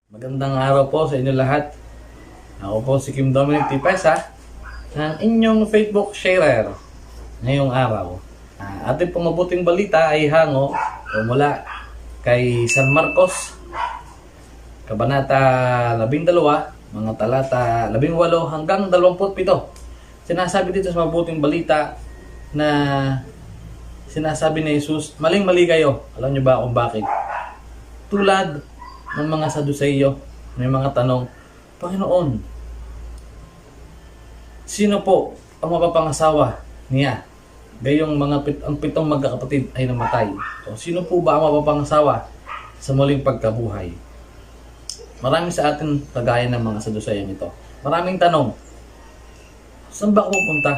Magandang araw po sa inyo lahat. Ako po si Kim Dominic Tipesa, ang inyong Facebook sharer ngayong araw. Ating pong mabuting balita ay hango o mula kay San Marcos, Kabanata 12, mga talata 18 hanggang 27. Sinasabi dito sa mabuting balita na sinasabi ni Jesus, maling-mali kayo. Alam niyo ba kung bakit? Tulad ng mga Saduseyo, may mga tanong, Panginoon, sino po ang mapapangasawa niya? Gayong ang pitong magkakapatid ay namatay. So, sino po ba ang mapapangasawa sa muling pagkabuhay? Marami sa atin kagaya ng mga Saduseyo nito. Maraming tanong. Saan ba ako pupunta?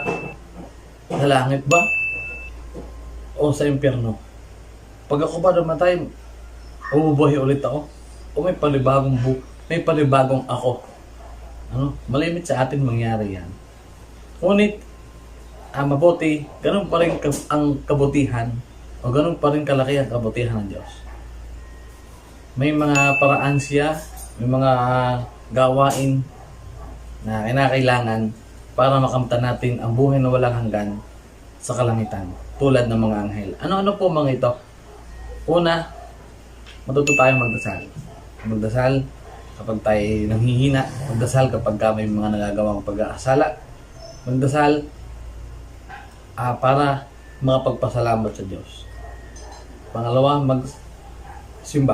Sa langit ba? O sa impyerno? Pag ako ba namatay, umubuhay ulit ako? O may panibagong ako? Malimit sa atin mangyari yan. Ngunit, mabuti, ganun pa rin ang kabutihan o ganun pa rin kalaki ang kabutihan ng Diyos. May mga paraan siya, may mga gawain na kinakailangan para makamtan natin ang buhay na walang hanggan sa kalangitan, tulad ng mga anghel. Ano-ano po mga ito? Una, matuto tayong magdasal. Magdasal kapag tayo nanghihina. Magdasal kapag may mga nagagawang pag-aasala. Magdasal para makapagpasalamat sa Diyos. Pangalawa, magsimba.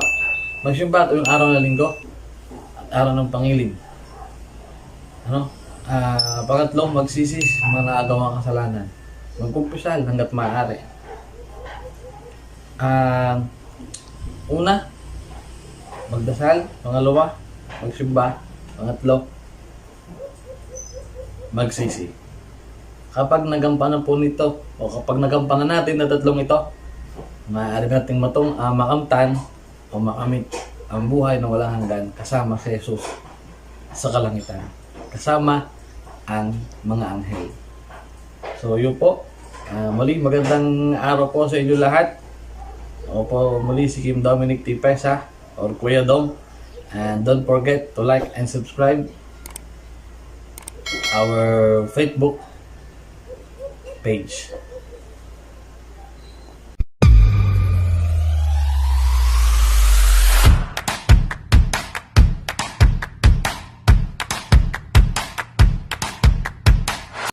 Magsimba tuwing araw ng linggo at araw ng pangilim. Pangatlo, magsisi sa mga nagagawang kasalanan. Magkumpisal hanggat maaari. Una, magdasal. Pangalawa, magsimba. Pangatlo, magsisi. Kapag nagampanan po nito, o kapag nagampanan natin na tatlong ito, maaari nating makamtan o makamit ang buhay na walang hanggan kasama si Jesus sa kalangitan. Kasama ang mga anghel. So yun po. Muli magandang araw po sa inyo lahat. Ako po muli si Kim Dominic Tipesa or Kuya Dom, and don't forget to like and subscribe our Facebook page.